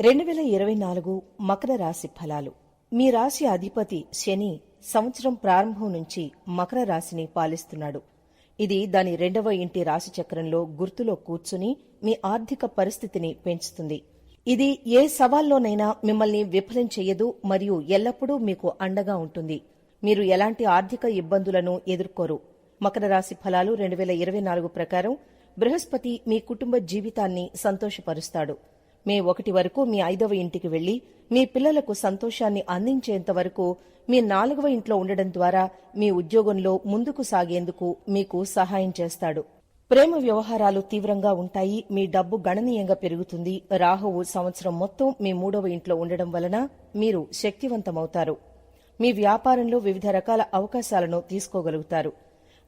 2024 మకర రాశి ఫలాలు. మీ రాశి అధిపతి శని సంవత్సరం ప్రారంభం నుంచి మకర రాశిని పాలిస్తున్నాడు. ఇది దాని 2వ ఇంటి రాశి చక్రంలో గుర్తులో కూర్చుని మీ ఆర్థిక పరిస్థితిని పెంచుతుంది. ఇది ఏ సవాల్లోనైనా మిమ్మల్ని విఫలం చెయ్యదు మరియు ఎల్లప్పుడూ మీకు అండగా ఉంటుంది. మీరు ఎలాంటి ఆర్థిక ఇబ్బందులను ఎదుర్కోరు. మకర రాశి ఫలాలు 2024 ప్రకారం బృహస్పతి మీ కుటుంబ జీవితాన్ని సంతోషపరుస్తాడు. మే 1 వరకు మీ 5వ ఇంటికి వెళ్లి మీ పిల్లలకు సంతోషాన్ని అందించేంత వరకు మీ 4వ ఇంట్లో ఉండడం ద్వారా మీ ఉద్యోగంలో ముందుకు సాగేందుకు మీకు సహాయం చేస్తాడు. ప్రేమ వ్యవహారాలు తీవ్రంగా ఉంటాయి. మీ డబ్బు గణనీయంగా పెరుగుతుంది. రాహువు సంవత్సరం మొత్తం మీ 3వ ఇంట్లో ఉండడం వలన మీరు శక్తివంతమవుతారు. మీ వ్యాపారంలో వివిధ రకాల అవకాశాలను తీసుకోగలుగుతారు.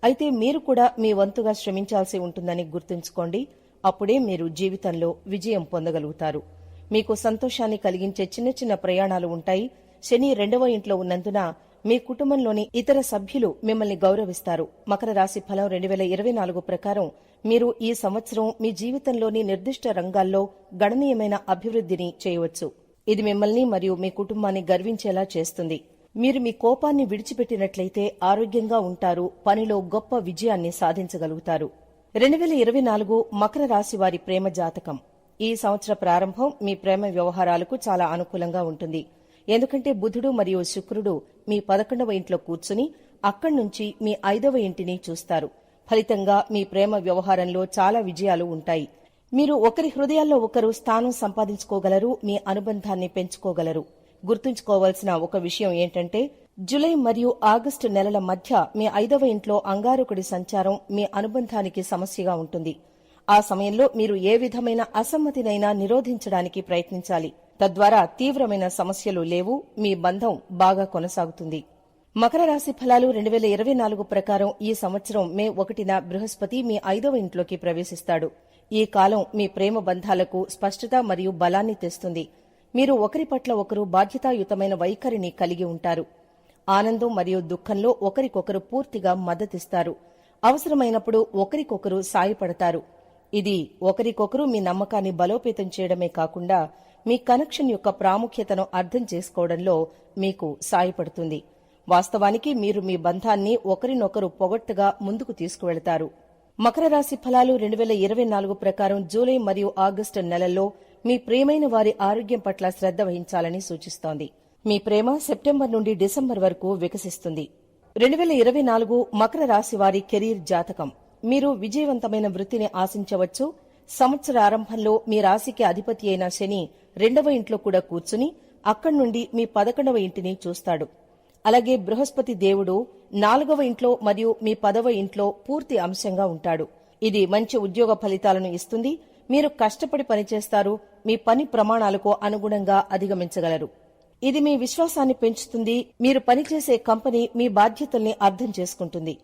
అయితే మీరు కూడా మీ వంతుగా శ్రమించాల్సి ఉంటుందని గుర్తుంచుకోండి. అప్పుడే మీరు జీవితంలో విజయం పొందగలుగుతారు. మీకు సంతోషాన్ని కలిగించే చిన్న చిన్న ప్రయాణాలు ఉంటాయి. శని 2వ ఇంట్లో ఉన్నందున మీ కుటుంబంలోని ఇతర సభ్యులు మిమ్మల్ని గౌరవిస్తారు. మకర రాశి ఫలం 2024 ప్రకారం మీరు ఈ సంవత్సరం మీ జీవితంలోని నిర్దిష్ట రంగాల్లో గణనీయమైన అభివృద్ధిని చేయవచ్చు. ఇది మిమ్మల్ని మరియు మీ కుటుంబాన్ని గర్వించేలా చేస్తుంది. మీరు మీ కోపాన్ని విడిచిపెట్టినట్లయితే ఆరోగ్యంగా ఉంటారు. పనిలో గొప్ప విజయాన్ని సాధించగలుగుతారు. 2024 మకర రాశి వారి ప్రేమ జాతకం. ఈ సంవత్సర ప్రారంభం మీ ప్రేమ వ్యవహారాలకు చాలా అనుకూలంగా ఉంటుంది. ఎందుకంటే బుధుడు మరియు శుక్రుడు మీ 11వ ఇంట్లో కూర్చుని అక్కడి నుంచి మీ 5వ ఇంటిని చూస్తారు. ఫలితంగా మీ ప్రేమ వ్యవహారంలో చాలా విజయాలు ఉంటాయి. మీరు ఒకరి హృదయాల్లో ఒకరు స్థానం సంపాదించుకోగలరు. మీ అనుబంధాన్ని పెంచుకోగలరు. గుర్తుంచుకోవాల్సిన ఒక విషయం ఏంటంటే జులై మరియు ఆగస్టు నెలల మధ్య మీ 5వ ఇంట్లో అంగారకుడి సంచారం మీ అనుబంధానికి సమస్యగా ఉంటుంది. ఆ సమయంలో మీరు ఏ విధమైన అసమ్మతినైనా నిరోధించడానికి ప్రయత్నించాలి. తద్వారా తీవ్రమైన సమస్యలు లేవు. మీ బంధం బాగా కొనసాగుతుంది. మకర రాశి ఫలాలు 2024 ప్రకారం ఈ సంవత్సరం మే 1న బృహస్పతి మీ 5వ ఇంట్లోకి ప్రవేశిస్తాడు. ఈ కాలం మీ ప్రేమ బంధాలకు స్పష్టత మరియు బలాన్ని తెస్తుంది. మీరు ఒకరి పట్ల ఒకరు బాధ్యతాయుతమైన వైఖరిని కలిగి ఉంటారు. ఆనందం మరియు దుఃఖంలో ఒకరికొకరు పూర్తిగా మద్దతిస్తారు. అవసరమైనప్పుడు ఒకరికొకరు సాయపడతారు. ఇది ఒకరికొకరు మీ నమ్మకాన్ని బలోపేతం చేయడమే కాకుండా మీ కనెక్షన్ యొక్క ప్రాముఖ్యతను అర్థం చేసుకోవడంలో మీకు సాయపడుతుంది. వాస్తవానికి మీరు మీ బంధాన్ని ఒకరినొకరు పొగట్టుగా ముందుకు తీసుకువెళతారు. మకర రాశి ఫలాలు 2024 ప్రకారం జూలై మరియు ఆగస్టు నెలల్లో మీ ప్రియమైన వారి ఆరోగ్యం పట్ల శ్రద్ధ వహించాలని సూచిస్తోంది. మీ ప్రేమ సెప్టెంబర్ నుండి డిసెంబర్ వరకు వికసిస్తుంది. 2024 మకర రాశి వారి కెరీర్ జాతకం. మీరు విజయవంతమైన వృత్తిని ఆశించవచ్చు. సంవత్సర ఆరంభంలో మీ రాశికి అధిపతి అయిన శని 2వ ఇంట్లో కూడా కూర్చుని అక్కడి నుండి మీ 11వ ఇంటిని చూస్తాడు. అలాగే బృహస్పతి దేవుడు 4వ ఇంట్లో మరియు మీ 10వ ఇంట్లో పూర్తి అంశంగా ఉంటాడు. ఇది మంచి ఉద్యోగ ఫలితాలను ఇస్తుంది. మీరు కష్టపడి పనిచేస్తారు. మీ పని ప్రమాణాలకు అనుగుణంగా అధిగమించగలరు. ఇది మీ విశ్వాసాన్ని పెంచుతుంది. మీరు పనిచేసే కంపెనీ మీ బాధ్యతల్ని అర్థం చేసుకుంటుంది.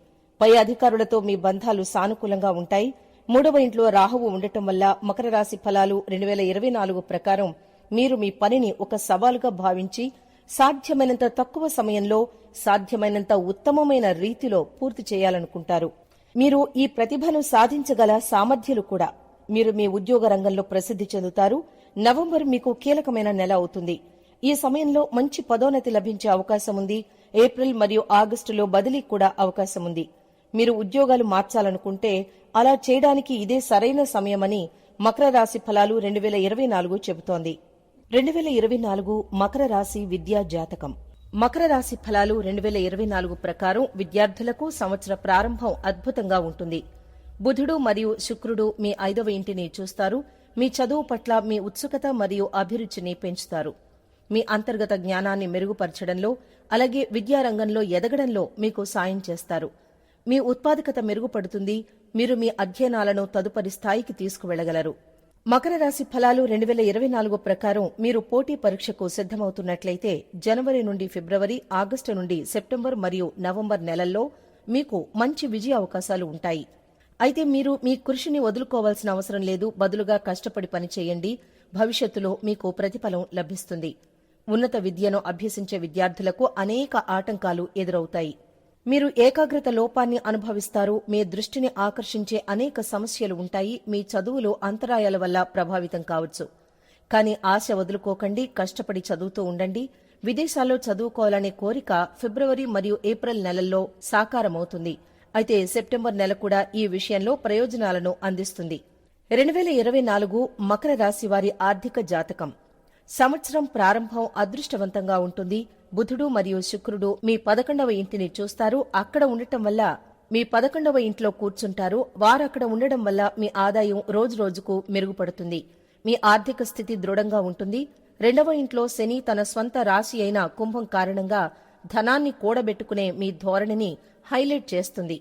పై అధికారులతో మీ బంధాలు సానుకూలంగా ఉంటాయి. 3వ ఇంట్లో రాహువు ఉండటం వల్ల మకర రాశి ఫలాలు 2024 ప్రకారం మీరు మీ పనిని ఒక సవాలుగా భావించి సాధ్యమైనంత తక్కువ సమయంలో సాధ్యమైనంత ఉత్తమమైన రీతిలో పూర్తి చేయాలనుకుంటారు. మీరు ఈ ప్రతిభను సాధించగల సామర్థ్యాలు కూడా. మీరు మీ ఉద్యోగ రంగంలో ప్రసిద్ధి చెందుతారు. నవంబర్ మీకు కీలకమైన నెల అవుతుంది. ఈ సమయంలో మంచి పదోన్నతి లభించే అవకాశం ఉంది. ఏప్రిల్ మరియు ఆగస్టులో బదిలీ కూడా అవకాశం ఉంది. మీరు ఉద్యోగాలు మార్చాలనుకుంటే అలా చేయడానికి ఇదే సరైన సమయమని మకర రాశి ఫలాలు 2024 చెబుతోంది. 2024 మకర రాశి విద్యా జాతకం. మకర రాశి ఫలాలు 2024 ప్రకారం విద్యార్థులకు సంవత్సర ప్రారంభం అద్భుతంగా ఉంటుంది. బుధుడు మరియు శుక్రుడు మీ 5వ ఇంటిని చూస్తారు. మీ చదువు పట్ల మీ ఉత్సుకత మరియు అభిరుచిని పెంచుతారు. మీ అంతర్గత జ్ఞానాన్ని మెరుగుపరచడంలో అలాగే విద్యారంగంలో ఎదగడంలో మీకు సాయం చేస్తారు. మీ ఉత్పాదకత మెరుగుపడుతుంది. మీరు మీ అధ్యయనాలను తదుపరి స్థాయికి తీసుకువెళ్లగలరు. మకర రాశి ఫలాలు 2024 ప్రకారం మీరు పోటీ పరీక్షకు సిద్దమవుతున్నట్లయితే జనవరి నుండి ఫిబ్రవరి, ఆగస్టు నుండి సెప్టెంబర్ మరియు నవంబర్ నెలల్లో మీకు మంచి విజయ అవకాశాలు ఉంటాయి. అయితే మీరు మీ కృషిని వదులుకోవాల్సిన అవసరం లేదు. బదులుగా కష్టపడి పనిచేయండి. భవిష్యత్తులో మీకు ప్రతిఫలం లభిస్తుంది. ఉన్నత విద్యను అభ్యసించే విద్యార్థులకు అనేక ఆటంకాలు ఎదురవుతాయి. మీరు ఏకాగ్రత లోపాన్ని అనుభవిస్తారు. మీ దృష్టిని ఆకర్షించే అనేక సమస్యలు ఉంటాయి. మీ చదువులో అంతరాయాల వల్ల ప్రభావితం కావచ్చు. కానీ ఆశ వదులుకోకండి, కష్టపడి చదువుతూ ఉండండి. విదేశాల్లో చదువుకోవాలనే కోరిక ఫిబ్రవరి మరియు ఏప్రిల్ నెలల్లో సాకారమవుతుంది. అయితే సెప్టెంబర్ నెల కూడా ఈ విషయంలో ప్రయోజనాలను అందిస్తుంది. 2024 మకర రాశి వారి ఆర్థిక జాతకం. సంవత్సరం ప్రారంభం అదృష్టవంతంగా ఉంటుంది. బుధుడు మరియు శుక్రుడు మీ 11వ ఇంటిని చూస్తారు. అక్కడ ఉండటం వల్ల మీ 11వ ఇంట్లో కూర్చుంటారు. వారక్కడ ఉండడం వల్ల మీ ఆదాయం రోజురోజుకు మెరుగుపడుతుంది. మీ ఆర్థిక స్థితి దృఢంగా ఉంటుంది. 2వ ఇంట్లో శని తన స్వంత రాశి అయిన కుంభం కారణంగా ధనాన్ని కూడబెట్టుకునే మీ ధోరణిని హైలైట్ చేస్తుంది.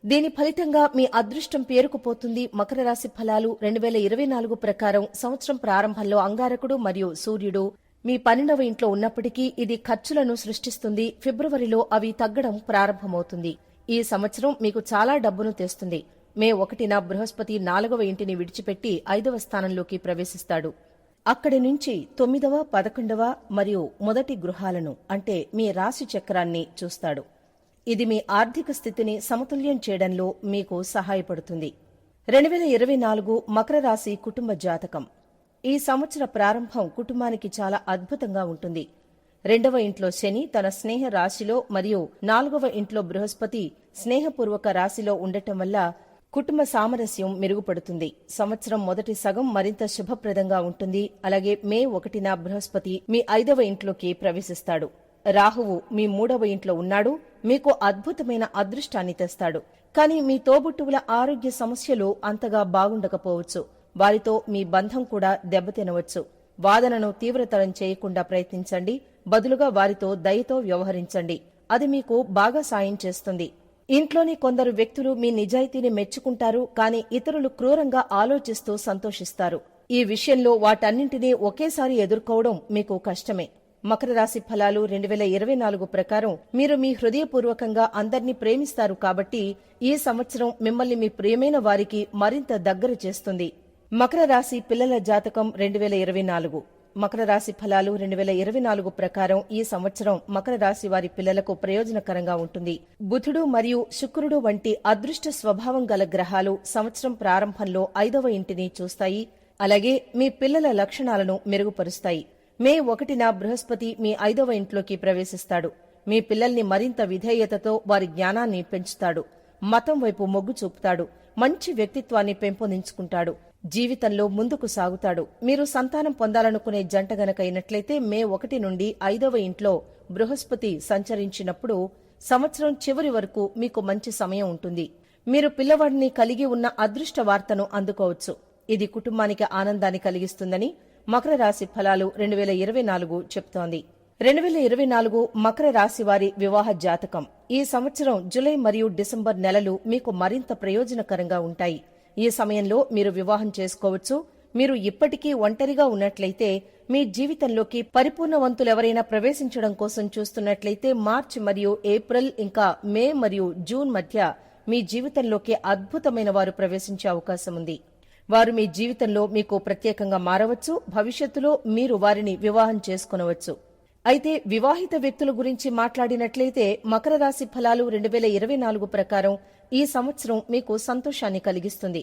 దీని ఫలితంగా మీ అదృష్టం పేరుకుపోతుంది. మకర రాశి ఫలాలు 2024 ప్రకారం సంవత్సరం ప్రారంభంలో అంగారకుడు మరియు సూర్యుడు మీ 12వ ఇంట్లో ఉన్నప్పటికీ ఇది ఖర్చులను సృష్టిస్తుంది. ఫిబ్రవరిలో అవి తగ్గడం ప్రారంభమవుతుంది. ఈ సంవత్సరం మీకు చాలా డబ్బును తెస్తుంది. మే 1న బృహస్పతి 4వ ఇంటిని విడిచిపెట్టి 5వ స్థానంలోకి ప్రవేశిస్తాడు. అక్కడి నుంచి 9వ, 11వ మరియు మొదటి గృహాలను అంటే మీ రాశి చక్రాన్ని చూస్తాడు. ఇది మీ ఆర్థిక స్థితిని సమతుల్యం చేయడంలో మీకు సహాయపడుతుంది. 2024 మకర రాశి కుటుంబ జాతకం. ఈ సంవత్సర ప్రారంభం కుటుంబానికి చాలా అద్భుతంగా ఉంటుంది. 2వ ఇంట్లో శని తన స్నేహ రాశిలో మరియు 4వ ఇంట్లో బృహస్పతి స్నేహపూర్వక రాశిలో ఉండటం వల్ల కుటుంబ సామరస్యం మెరుగుపడుతుంది. సంవత్సరం మొదటి సగం మరింత శుభప్రదంగా ఉంటుంది. అలాగే మే 1న బృహస్పతి మీ 5వ ఇంట్లోకి ప్రవేశిస్తాడు. రాహువు మీ 3వ ఇంట్లో ఉన్నాడు. మీకు అద్భుతమైన అదృష్టాన్ని తెస్తాడు. కానీ మీ తోబుట్టువుల ఆరోగ్య సమస్యలు అంతగా బాగుండకపోవచ్చు. వారితో మీ బంధం కూడా దెబ్బతినవచ్చు. వాదనను తీవ్రతరం చేయకుండా ప్రయత్నించండి. బదులుగా వారితో దయతో వ్యవహరించండి. అది మీకు బాగా సాయం చేస్తుంది. ఇంట్లోని కొందరు వ్యక్తులు మీ నిజాయితీని మెచ్చుకుంటారు, కానీ ఇతరులు క్రూరంగా ఆలోచిస్తూ సంతోషిస్తారు. ఈ విషయంలో వాటన్నింటినీ ఒకేసారి ఎదుర్కోవడం మీకు కష్టమే. మకర రాశి ఫలాలు 2024 ప్రకారం మీరు మీ హృదయపూర్వకంగా అందర్నీ ప్రేమిస్తారు కాబట్టి ఈ సంవత్సరం మిమ్మల్ని మీ ప్రియమైన వారికి మరింత దగ్గర చేస్తుంది. మకర రాశి పిల్లల జాతకం 2024. మకర రాశి ఫలాలు 2024 ప్రకారం ఈ సంవత్సరం మకర రాశి వారి పిల్లలకు ప్రయోజనకరంగా ఉంటుంది. బుధుడు మరియు శుక్రుడు వంటి అదృష్ట స్వభావం గల గ్రహాలు సంవత్సరం ప్రారంభంలో 5వ ఇంటిని చూస్తాయి. అలాగే మీ పిల్లల లక్షణాలను మెరుగుపరుస్తాయి. మే 1న బృహస్పతి మీ 5వ ఇంట్లోకి ప్రవేశిస్తాడు. మీ పిల్లల్ని మరింత విధేయతతో వారి జ్ఞానాన్ని పెంచుతాడు. మతం వైపు మొగ్గు చూపుతాడు. మంచి వ్యక్తిత్వాన్ని పెంపొందించుకుంటాడు. జీవితంలో ముందుకు సాగుతాడు. మీరు సంతానం పొందాలనుకునే జంట గనకైనట్లయితే మే 1 నుండి 5వ ఇంట్లో బృహస్పతి సంచరించినప్పుడు సంవత్సరం చివరి వరకు మీకు మంచి సమయం ఉంటుంది. మీరు పిల్లవాడిని కలిగి ఉన్న అదృష్ట వార్తను అందుకోవచ్చు. ఇది కుటుంబానికి ఆనందాన్ని కలిగిస్తుందని మకర రాశి ఫలాలు 2024 చెప్తోంది. 2024 మకర రాశి వారి వివాహ జాతకం. ఈ సంవత్సరం జులై మరియు డిసెంబర్ నెలలు మీకు మరింత ప్రయోజనకరంగా ఉంటాయి. ఈ సమయంలో మీరు వివాహం చేసుకోవచ్చు. మీరు ఇప్పటికీ ఒంటరిగా ఉన్నట్లయితే, మీ జీవితంలోకి పరిపూర్ణవంతులెవరైనా ప్రవేశించడం కోసం చూస్తున్నట్లయితే మార్చి మరియు ఏప్రిల్ ఇంకా మే మరియు జూన్ మధ్య మీ జీవితంలోకి అద్భుతమైన వారు ప్రవేశించే అవకాశం ఉంది. వారు మీ జీవితంలో మీకు ప్రత్యేకంగా మారవచ్చు. భవిష్యత్తులో మీరు వారిని వివాహం చేసుకొనవచ్చు. అయితే వివాహిత వ్యక్తుల గురించి మాట్లాడినట్లయితే మకర రాశి ఫలాలు 2024 ప్రకారం ఈ సంవత్సరం మీకు సంతోషాన్ని కలిగిస్తుంది.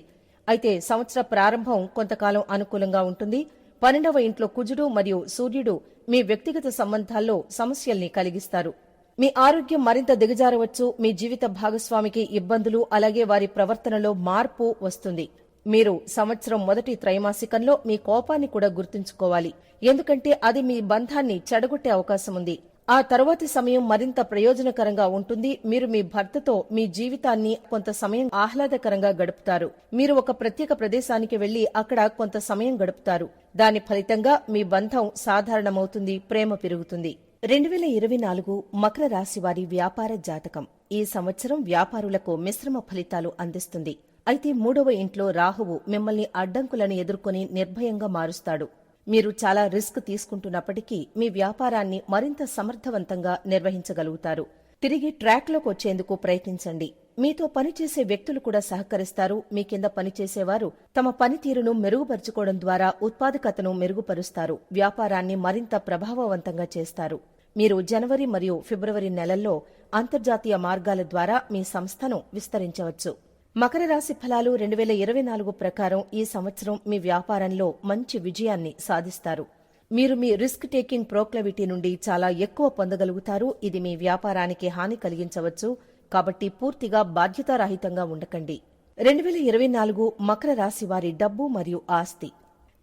అయితే సంవత్సర ప్రారంభం కొంతకాలం అనుకూలంగా ఉంటుంది. 12వ ఇంట్లో కుజుడు మరియు సూర్యుడు మీ వ్యక్తిగత సంబంధాల్లో సమస్యల్ని కలిగిస్తారు. మీ ఆరోగ్యం మరింత దిగజారవచ్చు. మీ జీవిత భాగస్వామికి ఇబ్బందులు, అలాగే వారి ప్రవర్తనలో మార్పు వస్తుంది. మీరు సంవత్సరం మొదటి త్రైమాసికంలో మీ కోపాన్ని కూడా గుర్తుంచుకోవాలి. ఎందుకంటే అది మీ బంధాన్ని చెడగొట్టే అవకాశం ఉంది. ఆ తరువాతి సమయం మరింత ప్రయోజనకరంగా ఉంటుంది. మీరు మీ భర్తతో మీ జీవితాన్ని కొంత సమయం ఆహ్లాదకరంగా గడుపుతారు. మీరు ఒక ప్రత్యేక ప్రదేశానికి వెళ్లి అక్కడ కొంత సమయం గడుపుతారు. దాని ఫలితంగా మీ బంధం సాధారణమవుతుంది, ప్రేమ పెరుగుతుంది. 2024 మకర రాశి వారి వ్యాపార జాతకం. ఈ సంవత్సరం వ్యాపారులకు మిశ్రమ ఫలితాలు అందిస్తుంది. అయితే 3వ ఇంట్లో రాహువు మిమ్మల్ని అడ్డంకులను ఎదుర్కొని నిర్భయంగా మారుస్తాడు. మీరు చాలా రిస్క్ తీసుకుంటున్నప్పటికీ మీ వ్యాపారాన్ని మరింత సమర్థవంతంగా నిర్వహించగలుగుతారు. తిరిగి ట్రాక్లోకి వచ్చేందుకు ప్రయత్నించండి. మీతో పనిచేసే వ్యక్తులు కూడా సహకరిస్తారు. మీ కింద పనిచేసేవారు తమ పనితీరును మెరుగుపరుచుకోవడం ద్వారా ఉత్పాదకతను మెరుగుపరుస్తారు. వ్యాపారాన్ని మరింత ప్రభావవంతంగా చేస్తారు. మీరు జనవరి మరియు ఫిబ్రవరి నెలల్లో అంతర్జాతీయ మార్గాల ద్వారా మీ సంస్థను విస్తరించవచ్చు. మకర రాశి ఫలాలు 2024 ప్రకారం ఈ సంవత్సరం మీ వ్యాపారంలో మంచి విజయాన్ని సాధిస్తారు. మీరు మీ రిస్క్ టేకింగ్ ప్రోక్లవిటీ నుండి చాలా ఎక్కువ పొందగలుగుతారు. ఇది మీ వ్యాపారానికి హాని కలిగించవచ్చు. కాబట్టి పూర్తిగా బాధ్యతారహితంగా ఉండకండి. 2024 మకర రాశి వారి డబ్బు మరియు ఆస్తి.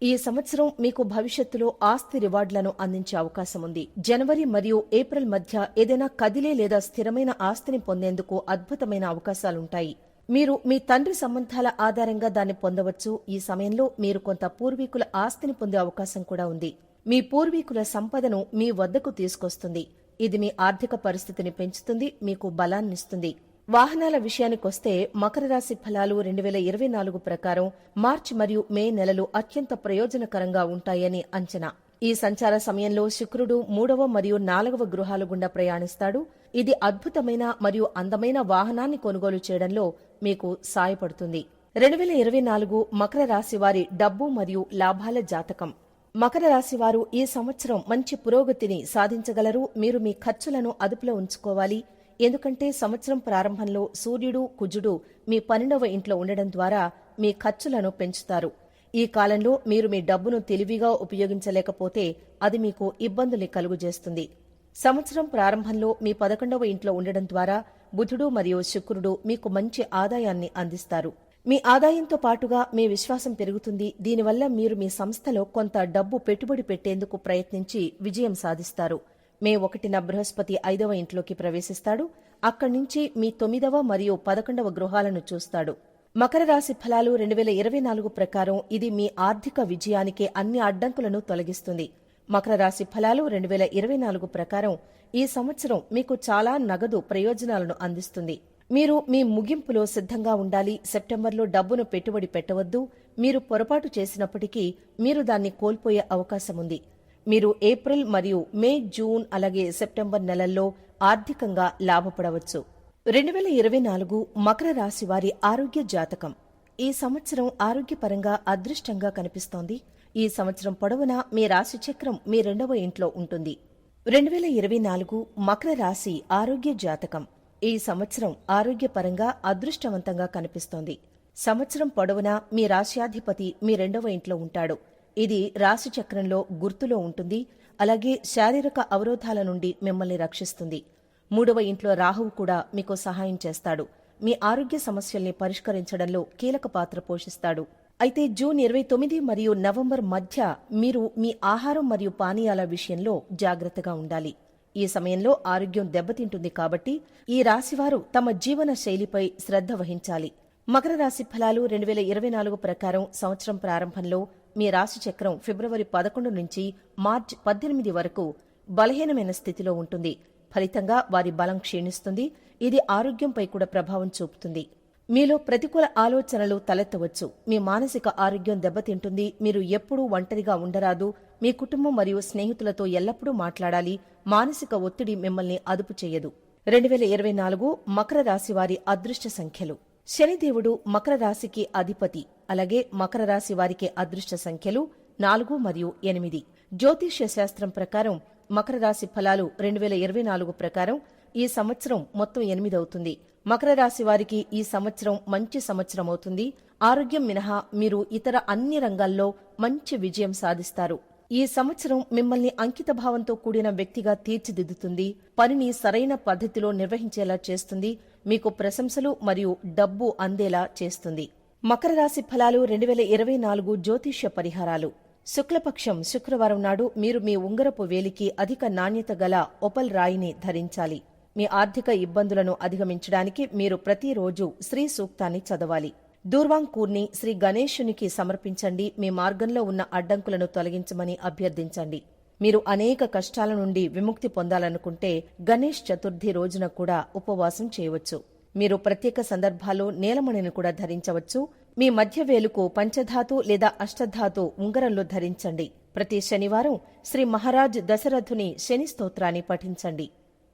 ఈ సంవత్సరం మీకు భవిష్యత్తులో ఆస్తి రివార్డులను అందించే అవకాశం ఉంది. జనవరి మరియు ఏప్రిల్ మధ్య ఏదైనా కదిలే లేదా స్థిరమైన ఆస్తిని పొందేందుకు అద్భుతమైన అవకాశాలుంటాయి. మీరు మీ తండ్రి సంబంధాల ఆధారంగా దాన్ని పొందవచ్చు. ఈ సమయంలో మీరు కొంత పూర్వీకుల ఆస్తిని పొందే అవకాశం కూడా ఉంది. మీ పూర్వీకుల సంపదను మీ వద్దకు తీసుకొస్తుంది. ఇది మీ ఆర్థిక పరిస్థితిని పెంచుతుంది, మీకు బలాన్నిస్తుంది. వాహనాల విషయానికొస్తే మకర రాశి ఫలాలు 2024 ప్రకారం మార్చి మరియు మే నెలలు అత్యంత ప్రయోజనకరంగా ఉంటాయని అంచనా. ఈ సంచార సమయంలో శుక్రుడు 3వ మరియు 4వ గృహాలు గుండా ప్రయాణిస్తాడు. ఇది అద్భుతమైన మరియు అందమైన వాహనాన్ని కొనుగోలు చేయడంలో మీకు సాయపడుతుంది. 2024 మకర రాశి వారి డబ్బు మరియు లాభాల జాతకం. మకర రాశి వారు ఈ సంవత్సరం మంచి పురోగతిని సాధించగలరు. మీరు మీ ఖర్చులను అదుపులో ఉంచుకోవాలి. ఎందుకంటే సంవత్సరం ప్రారంభంలో సూర్యుడు, కుజుడు మీ 12వ ఇంట్లో ఉండడం ద్వారా మీ ఖర్చులను పెంచుతారు. ఈ కాలంలో మీరు మీ డబ్బును తెలివిగా ఉపయోగించలేకపోతే అది మీకు ఇబ్బందుల్ని కలుగజేస్తుంది. సంవత్సరం ప్రారంభంలో మీ 11వ ఇంట్లో ఉండడం ద్వారా బుధుడు మరియు శుక్రుడు మీకు మంచి ఆదాయాన్ని అందిస్తారు. మీ ఆదాయంతో పాటుగా మీ విశ్వాసం పెరుగుతుంది. దీనివల్ల మీరు మీ సంస్థలో కొంత డబ్బు పెట్టుబడి పెట్టేందుకు ప్రయత్నించి విజయం సాధిస్తారు. మే 1న బృహస్పతి 5వ ఇంట్లోకి ప్రవేశిస్తాడు. అక్కడి నుంచి మీ 9వ మరియు 11వ గృహాలను చూస్తాడు. మకర రాశి ఫలాలు 2024 ప్రకారం ఇది మీ ఆర్థిక విజయానికి అన్ని అడ్డంకులను తొలగిస్తుంది. మకర రాశి ఫలాలు 2024 ప్రకారం ఈ సంవత్సరం మీకు చాలా నగదు ప్రయోజనాలను అందిస్తుంది. మీరు మీ ముగింపులో సిద్ధంగా ఉండాలి. సెప్టెంబర్లో డబ్బును పెట్టుబడి పెట్టవద్దు. మీరు పొరపాటు చేసినప్పటికీ మీరు దాన్ని కోల్పోయే అవకాశం ఉంది. మీరు ఏప్రిల్ మరియు మే, జూన్ అలాగే సెప్టెంబర్ నెలల్లో ఆర్థికంగా లాభపడవచ్చు. 2024 మకర రాశి వారి ఆరోగ్య జాతకం. ఈ సంవత్సరం ఆరోగ్యపరంగా అదృష్టంగా కనిపిస్తోంది. ఈ సంవత్సరం పొడవునా మీ రాశి చక్రం మీ 2వ ఇంట్లో ఉంటుంది. 2024 మకర రాశి ఆరోగ్య జాతకం. ఈ సంవత్సరం ఆరోగ్యపరంగా అదృష్టవంతంగా కనిపిస్తోంది. సంవత్సరం పొడవునా మీ రాశ్యాధిపతి మీ 2వ ఇంట్లో ఉంటాడు. ఇది రాశి చక్రంలో గుర్తులో ఉంటుంది. అలాగే శారీరక అవరోధాల నుండి మిమ్మల్ని రక్షిస్తుంది. 3వ ఇంట్లో రాహువు కూడా మీకు సహాయం చేస్తాడు. మీ ఆరోగ్య సమస్యల్ని పరిష్కరించడంలో కీలక పాత్ర పోషిస్తాడు. అయితే జూన్ 29 మరియు నవంబర్ మధ్య మీరు మీ ఆహారం మరియు పానీయాల విషయంలో జాగ్రత్తగా ఉండాలి. ఈ సమయంలో ఆరోగ్యం దెబ్బతింటుంది కాబట్టి ఈ రాశివారు తమ జీవన శైలిపై శ్రద్ధ వహించాలి. మకర రాశి ఫలాలు 2024 ప్రకారం సంవత్సరం ప్రారంభంలో మీ రాశి చక్రం ఫిబ్రవరి 11 నుంచి మార్చి 18 వరకు బలహీనమైన స్థితిలో ఉంటుంది. ఫలితంగా వారి బలం క్షీణిస్తుంది. ఇది ఆరోగ్యంపై కూడా ప్రభావం చూపుతుంది. మీలో ప్రతికూల ఆలోచనలు తలెత్తవచ్చు. మీ మానసిక ఆరోగ్యం దెబ్బతింటుంది. మీరు ఎప్పుడూ ఒంటరిగా ఉండరాదు. మీ కుటుంబం మరియు స్నేహితులతో ఎల్లప్పుడూ మాట్లాడాలి. మానసిక ఒత్తిడి మిమ్మల్ని అదుపు చేయదు. 2024 మకర రాశి వారి అదృష్ట సంఖ్యలు. శనిదేవుడు మకర రాశికి అధిపతి. అలాగే మకర రాశి వారికి అదృష్ట సంఖ్యలు 4 మరియు 8. జ్యోతిష్య శాస్త్రం ప్రకారం మకర రాశి ఫలాలు 2024 ప్రకారం ఈ సంవత్సరం మొత్తం 8 అవుతుంది. మకర రాశి వారికి ఈ సంవత్సరం మంచి సంవత్సరం అవుతుంది. ఆరోగ్యం మినహా మీరు ఇతర అన్ని రంగాల్లో మంచి విజయం సాధిస్తారు. ఈ సంవత్సరం మిమ్మల్ని అంకితభావంతో కూడిన వ్యక్తిగా తీర్చిదిద్దుతుంది. పనిని సరైన పద్ధతిలో నిర్వహించేలా చేస్తుంది. మీకు ప్రశంసలు మరియు డబ్బు అందేలా చేస్తుంది. మకర రాశి ఫలాలు 2024 జ్యోతిష్య పరిహారాలు. శుక్లపక్షం శుక్రవారం నాడు మీరు మీ ఉంగరపు వేలికి అధిక నాణ్యత గల ఒపల్ రాయిని ధరించాలి. మీ ఆర్థిక ఇబ్బందులను అధిగమించడానికి మీరు ప్రతిరోజు శ్రీ సూక్తాన్ని చదవాలి. దూర్వాంకూర్ని శ్రీ గణేశునికి సమర్పించండి. మీ మార్గంలో ఉన్న అడ్డంకులను తొలగించమని అభ్యర్థించండి. మీరు అనేక కష్టాల నుండి విముక్తి పొందాలనుకుంటే గణేష్ చతుర్థి రోజున కూడా ఉపవాసం చేయవచ్చు. మీరు ప్రత్యేక సందర్భాల్లో నీలమణిని కూడా ధరించవచ్చు. మీ మధ్య వేలుకు పంచధాతు లేదా అష్టధాతు ఉంగరంలో ధరించండి. ప్రతి శనివారం శ్రీ మహారాజ్ దశరథుని శని స్తోత్రాన్ని పఠించండి.